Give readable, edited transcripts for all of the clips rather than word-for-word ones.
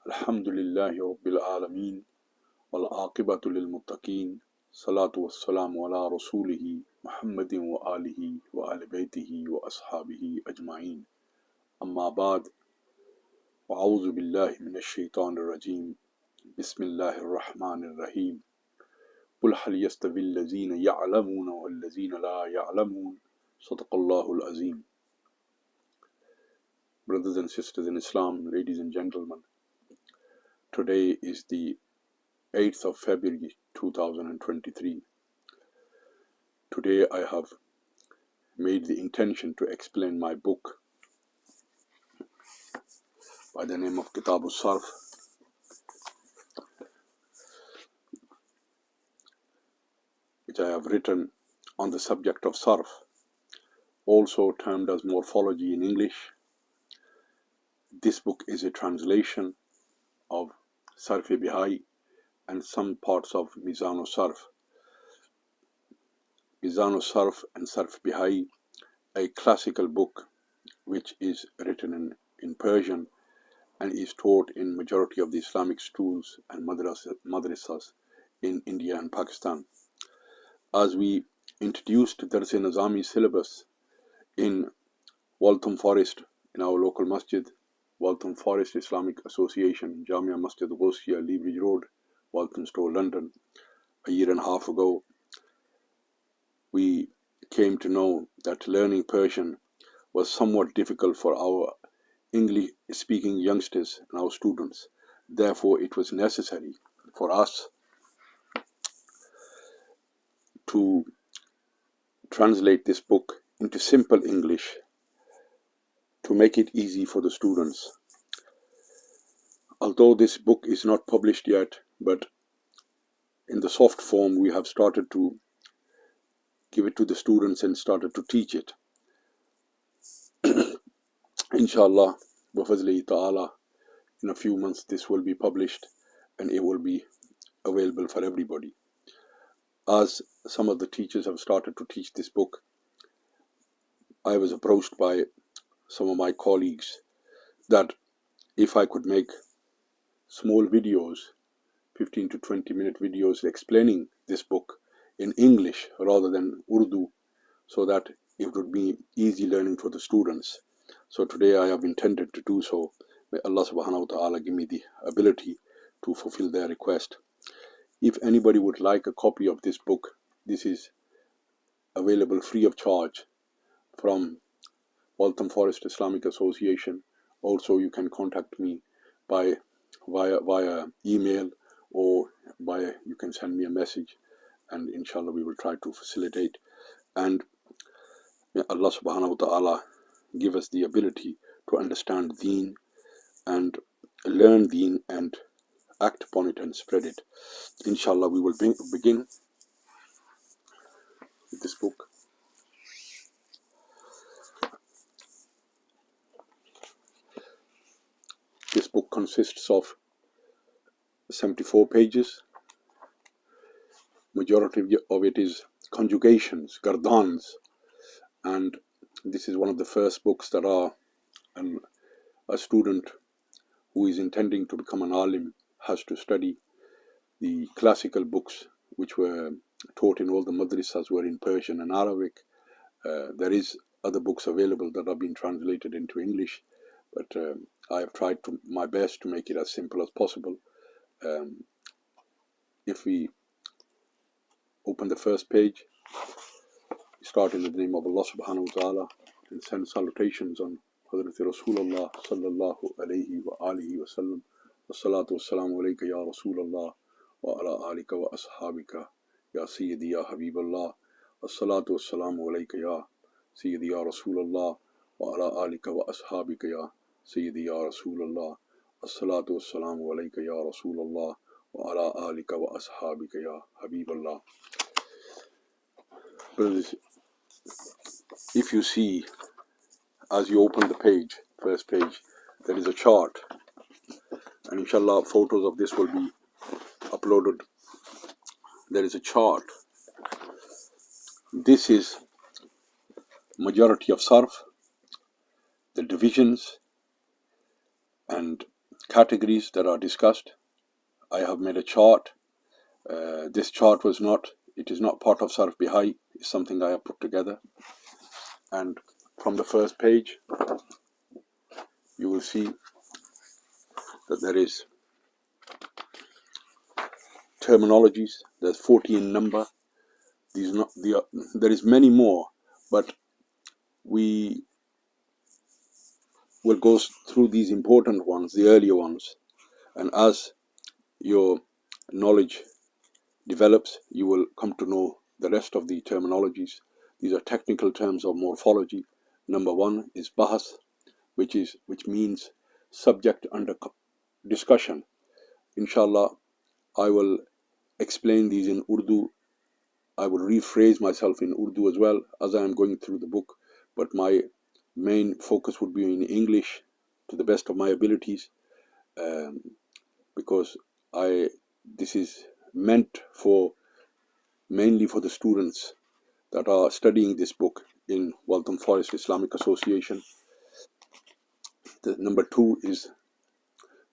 Alhamdulillahi Rabbil Alameen wal aqibatu lil muttaqeen salatu wassalamu ala rasulihi Muhammadin wa alihi wa ali baytihi wa ashabihi ajma'een amma ba'd wa a'udhu billahi minash shaitanir rajim bismillahir rahmanir rahim qul hal yastawi allazina ya'lamuna wal lazina la ya'lamun sadaqallahul azim. Brothers and sisters in Islam, ladies and gentlemen, today is the 8th of February 2023. Today I have made the intention to explain my book by the name of Sarf, which I have written on the subject of sarf, also termed as morphology in English. This book is a translation of Sarf-e-Bihai and some parts of Mizan-o-Sarf. Mizan-o-Sarf and Sarf-e-Bihai, a classical book which is written in Persian and is taught in majority of the Islamic schools and madrasas in India and Pakistan. As we introduced the Dars-e-Nizami syllabus in Waltham Forest, in our local masjid, Waltham Forest Islamic Association, Jamia Masjid Ghosiyah, Leabridge Road, Walthamstow, London, a year and a half ago, we came to know that learning Persian was somewhat difficult for our English-speaking youngsters and our students. Therefore, it was necessary for us to translate this book into simple English to make it easy for the students. Although this book is not published yet, but in the soft form we have started to give it to the students and started to teach it. Inshallah, wa fazli ta'ala, in a few months this will be published and it will be available for everybody. As some of the teachers have started to teach this book, I was approached by some of my colleagues that if I could make small videos, 15 to 20 minute videos explaining this book in English rather than Urdu, so that it would be easy learning for the students. So today I have intended to do so. May Allah subhanahu wa ta'ala give me the ability to fulfill their request. If anybody would like a copy of this book, this is available free of charge from Waltham Forest Islamic Association. Also, you can contact me via email, or you can send me a message, and inshallah we will try to facilitate. And may Allah subhanahu wa ta'ala give us the ability to understand Deen and learn Deen and act upon it and spread it. Inshallah, we will begin with this book. This book consists of 74 pages. Majority of it is conjugations, gardans, and this is one of the first books that a student who is intending to become an alim has to study. The classical books which were taught in all the madrasas were in Persian and Arabic. There is other books available that have been translated into English, but I have tried my best to make it as simple as possible. If we open the first page, we start in the name of Allah subhanahu wa ta'ala and send salutations on Hazrat Rasulullah sallallahu alayhi wa alihi wa sallam. Wassalatu wassalamu alayka ya Rasulullah wa ala alika wa ashabika ya Sayyidi ya Habiballah. Wassalatu wassalamu alayka ya Sayyidi ya Rasulullah wa ala alika wa ashabika ya Sayyidi ya Rasulullah. Wassalatu wassalamu alayka ya Rasulullah wa ala alika wa ashabika ya Habiballah. Brothers, if you see, as you open the page, first page, there is a chart, and inshallah photos of this will be uploaded. There is a chart. This is majority of sarf, the divisions, and categories that are discussed. I have made a chart. This chart it is not part of Sarf Bihai. It's something I have put together. And from the first page, you will see that there is terminologies. There's 40 in number. There is many more, but we will go through these important ones, the earlier ones. And as your knowledge develops, you will come to know the rest of the terminologies. These are technical terms of morphology. Number one is bahas, which means subject under discussion. Inshallah, I will explain these in Urdu. I will rephrase myself in Urdu as well as I am going through the book, but my main focus would be in English to the best of my abilities, because this is meant mainly for the students that are studying this book in Waltham Forest Islamic Association. The number two is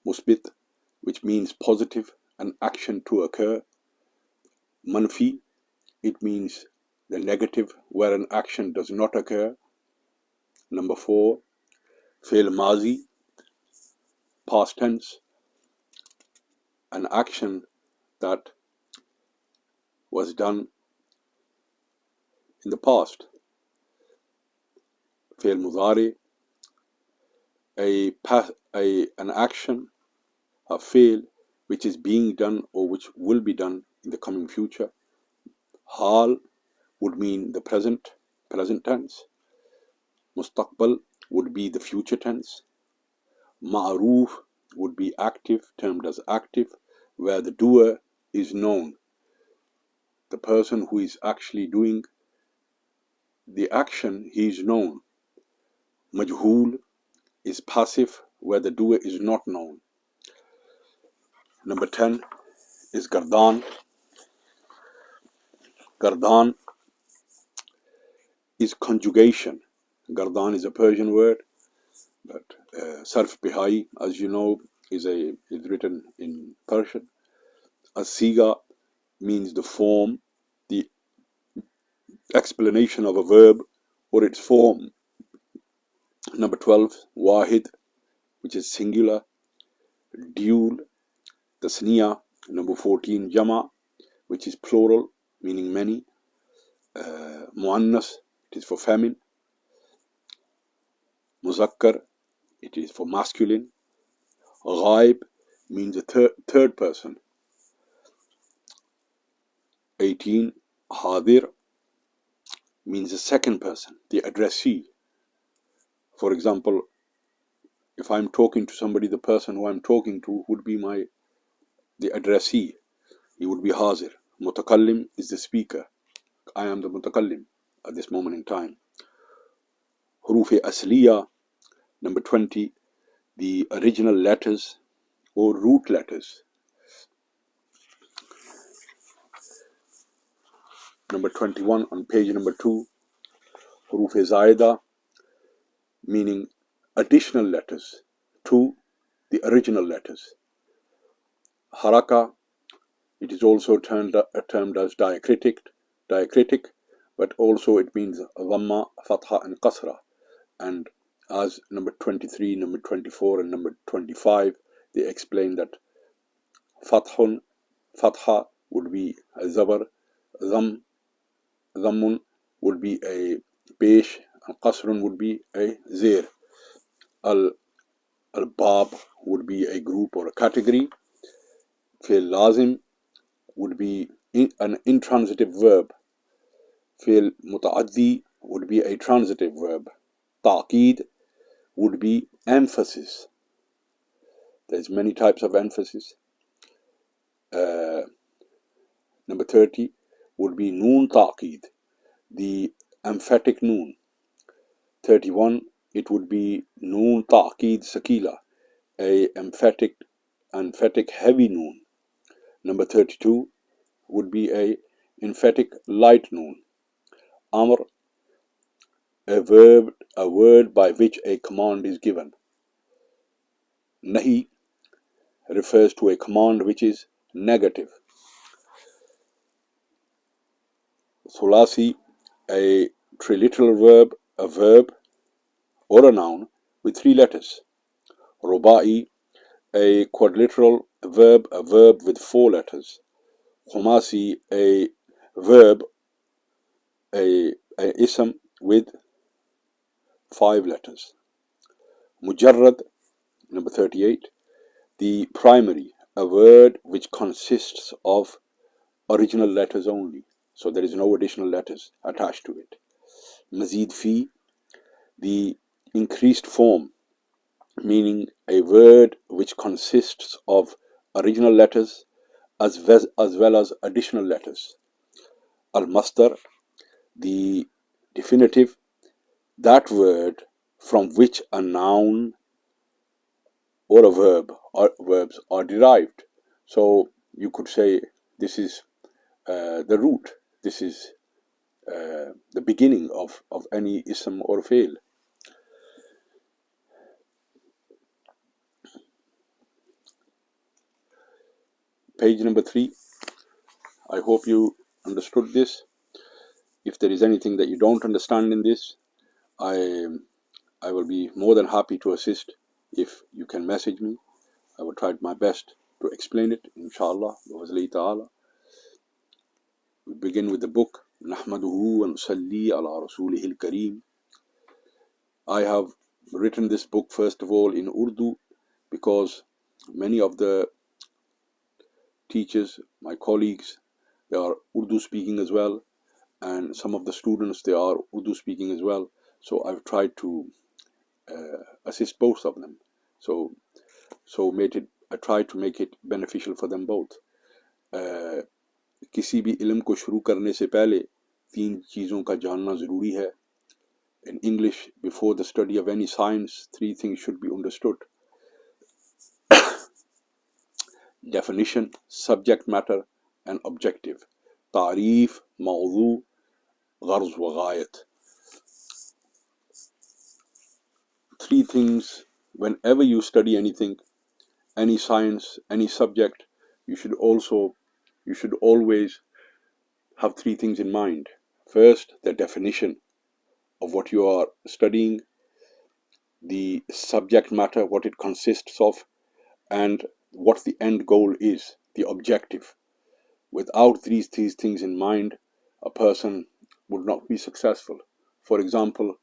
musbit, which means positive, an action to occur. Manfi, it means the negative, where an action does not occur. Number four, fail mazi, past tense, an action that was done in the past. Fail mudari, an action, a fail, which is being done or which will be done in the coming future. Hal would mean the present tense. Mustaqbal would be the future tense. Ma'ruf would be active, termed as active, where the doer is known. The person who is actually doing the action, he is known. Majhul is passive, where the doer is not known. Number 10 is gardan. Gardan is conjugation. Gardan is a Persian word, but sarf bihai, as you know, is written in Persian. Asiga means the form, the explanation of a verb or its form. Number 12, wahid, which is singular. Dual, tasniya. Number 14, jama, which is plural, meaning many. Muannas, it is for feminine. Muzakkar, it is for masculine. Ghaib means a third person. 18, hadir means the second person, the addressee. For example, if I'm talking to somebody, the person who I'm talking to would be the addressee. He would be hazir. Mutakallim is the speaker. I am the mutakallim at this moment in time. Huruf asliya, number 20, the original letters or root letters. Number 21 on page number 2, huruf zaida, meaning additional letters to the original letters. Haraka, it is also termed as diacritic, but also it means dhamma, fatha and qasra. And as number 23, number 24 and number 25, they explain that fatha would be a zabar, dhammun would be a pesh, and qasrun would be a zir. Al-bab would be a group or a category. Fi'l lazim would be an intransitive verb. Fi'l muta'addi would be a transitive verb. Ta'qeed would be emphasis. There's many types of emphasis. Number 30 would be noon ta'qeed, the emphatic noon. 31, it would be noon ta'qeed sakila, a emphatic heavy noon. Number 32 would be a emphatic light noon. Amr, a word by which a command is given. Nahi refers to a command which is negative. Thulasi, a triliteral verb, a verb or a noun with 3 letters. Rubai, a quadliteral verb, a verb with 4 letters. Khumasi, a verb, a ism with 5 letters. Mujarrad, number 38, the primary, a word which consists of original letters only, so there is no additional letters attached to it. Mazid fi, the increased form, meaning a word which consists of original letters as well as additional letters. Al-Masdar, the definitive, that word from which a noun or a verb or verbs are derived. So you could say this is the root, this is the beginning of any ism or fail. Page number 3. I hope you understood this. If there is anything that you don't understand in this, I will be more than happy to assist. If you can message me, I will try my best to explain it, inshallah. We begin with the book, Nahmaduhu wa nusalli ala rasulihil kareem. I have written this book first of all in Urdu because many of the teachers, my colleagues, they are Urdu speaking as well, and some of the students, they are Urdu speaking as well. So I've tried to assist both of them. So I tried to make it beneficial for them both. किसी भी इल्म को शुरू करने से पहले 3 चीज़ों का जानना ज़रूरी है. In English, before the study of any science, 3 things should be understood. Definition, subject matter, and objective. Ta'rif, mawdu, gharz wa ghayat. 3 things, whenever you study anything, any science, any subject, you should always have 3 things in mind. First, the definition of what you are studying, the subject matter, what it consists of, and what the end goal is, the objective. Without these things in mind, a person would not be successful. For example,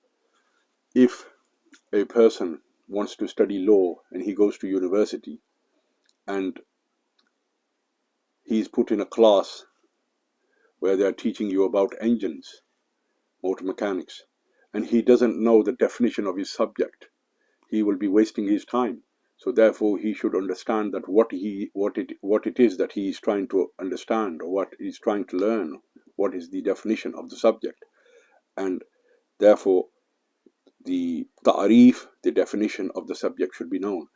if a person wants to study law and he goes to university and he's put in a class where they are teaching you about engines, motor mechanics, and he doesn't know the definition of his subject, he will be wasting his time. So therefore he should understand that what it is that he is trying to understand, or what he's trying to learn, what is the definition of the subject. And therefore the ta'rif, the definition of the subject, should be known.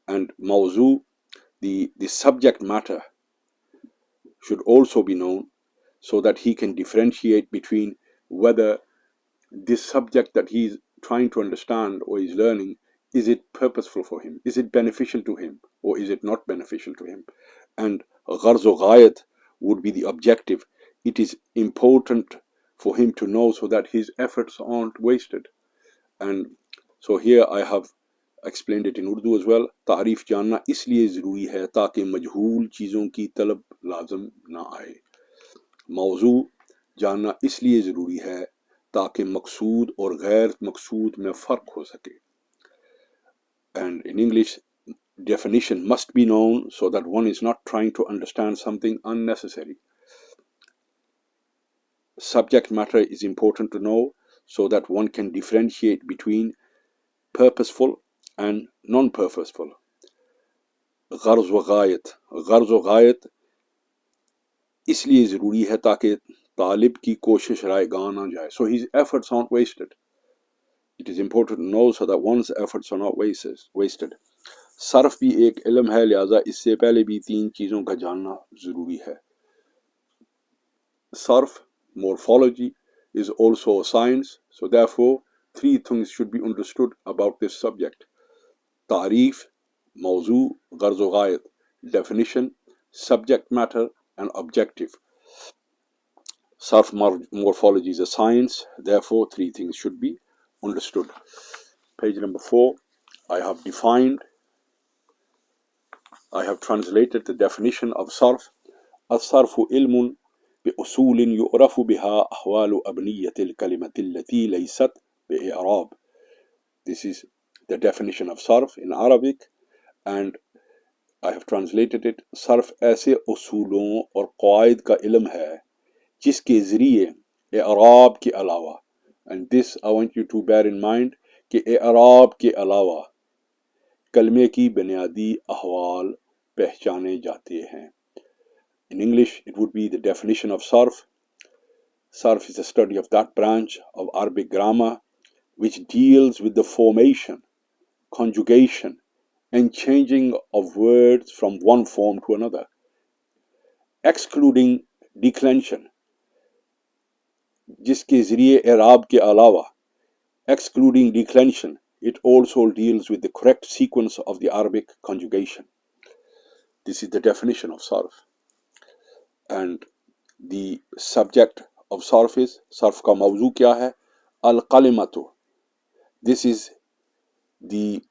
And mawzu, the subject matter, should also be known, so that he can differentiate between whether this subject that he's trying to understand or is learning, is it purposeful for him, is it beneficial to him, or is it not beneficial to him. And gharz o ghayat would be the objective. It is important for him to know so that his efforts aren't wasted. And so here I have explained it in Urdu as well. तारीफ जानना इसलिए ज़रूरी है ताकि मजहूल चीज़ों की तलब लाज़म ना आए. मौजू जानना इसलिए ज़रूरी है ताकि मकसूद और गैर मकसूद में फ़र्क हो सके. And in English, definition must be known so that one is not trying to understand something unnecessary. Subject matter is important to know so that one can differentiate between purposeful and non-purposeful. Gharz wa ghayat इसलिए ज़रूरी है ताकि तालिब की कोशिश रायगान ना जाए. So his efforts aren't wasted. It is important to know so that one's efforts are not wasted. Surf भी एक इल्म है, लिहाजा इससे पहले भी 3 चीज़ों का जानना ज़रूरी है. Sarf, morphology, is also a science, so therefore 3 things should be understood about this subject. Ta'rif, mawzu, gharz o ghayat. definition, subject matter, and objective. Sarf morphology is a science, therefore three things should be understood. Page number 4, I have translated the definition of sarf. الصرف علم بأصول يعرف بها أحوال أبنية الكلمة التي ليست بإعراب. This is the definition of sarf in Arabic, and I have translated it. sarf ऐसे उसूलों और क़वाइद का इल्म है जिसके ज़रिए i'राब के अलावा, and this I want you to bear in mind, कि i'राब के अलावा कलमे की बुनियादी अहवाल पहचाने जाते हैं. In English, it would be the definition of sarf. Sarf is the study of that branch of Arabic grammar which deals with the formation, conjugation, and changing of words from one form to another, excluding declension. जिसके ज़रिए i'राब के अलावा, excluding declension, it also deals with the correct sequence of the Arabic conjugation. This is the definition of sarf. And the subject of sarf is, sarf का मौजू क्या है? Al-kalimatu. This is the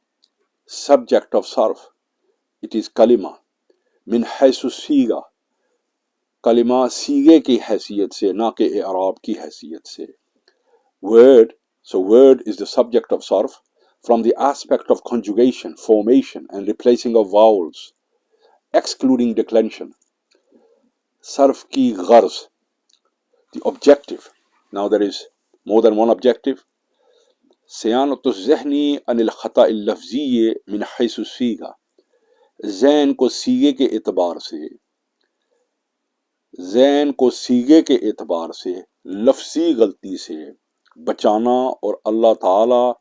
subject of sarf. It is kalima. Min haysu सीगा. kalima सीगे की हैसियत से, ना कि i'राब की हैसियत से. Word, so word is the subject of sarf from the aspect of conjugation, formation, and replacing of vowels, excluding declension. Sarf ki gharz, the objective. Now there is more than one objective. सियानत ज़हनी अनिल ख़ता लफ्ज़ी मिन हैसु सीगा. ज़हन को सीगे के एतबार से, लफ्ज़ी गलती से बचाना और अल्लाह ताला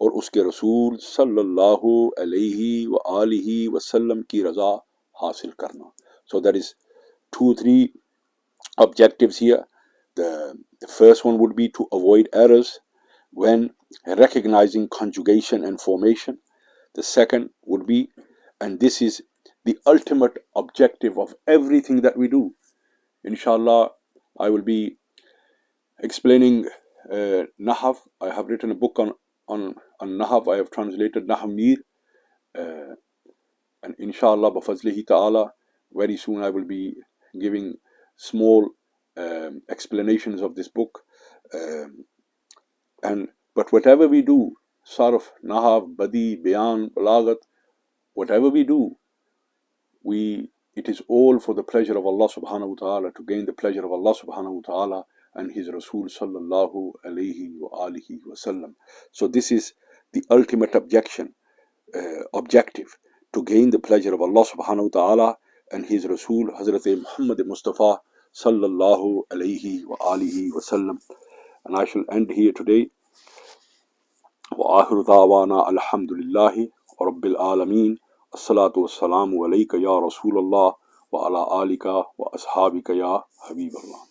और उसके रसूल सल्लल्लाहु अलैहि व आलिहि वसल्लम की रज़ा हासिल करना. So there is 2-3 objectives here. The first one would be to avoid errors when recognizing conjugation and formation. The second would be, and this is the ultimate objective of everything that we do. Inshallah, I will be explaining Nahv. I have written a book on Nahv. I have translated Nahv Mir, and inshallah, bifazlihi ta'ala, very soon I will be giving small explanations of this book. But whatever we do, sarf, nahv, badi, bayan, balagat, whatever we do, it is all for the pleasure of Allah subhanahu wa ta'ala, to gain the pleasure of Allah subhanahu wa ta'ala and His Rasul sallallahu alayhi wa alihi wa sallam. So this is the ultimate objective, to gain the pleasure of Allah subhanahu wa ta'ala and His Rasul Hazrat Muhammad Mustafa sallallahu alayhi wa alihi wa sallam. And I shall end here today. وآخر دعوانا الحمد لله رب العالمين. الصلاة والسلام عليك يا رسول الله وعلى آلك وأصحابك يا حبيب الله.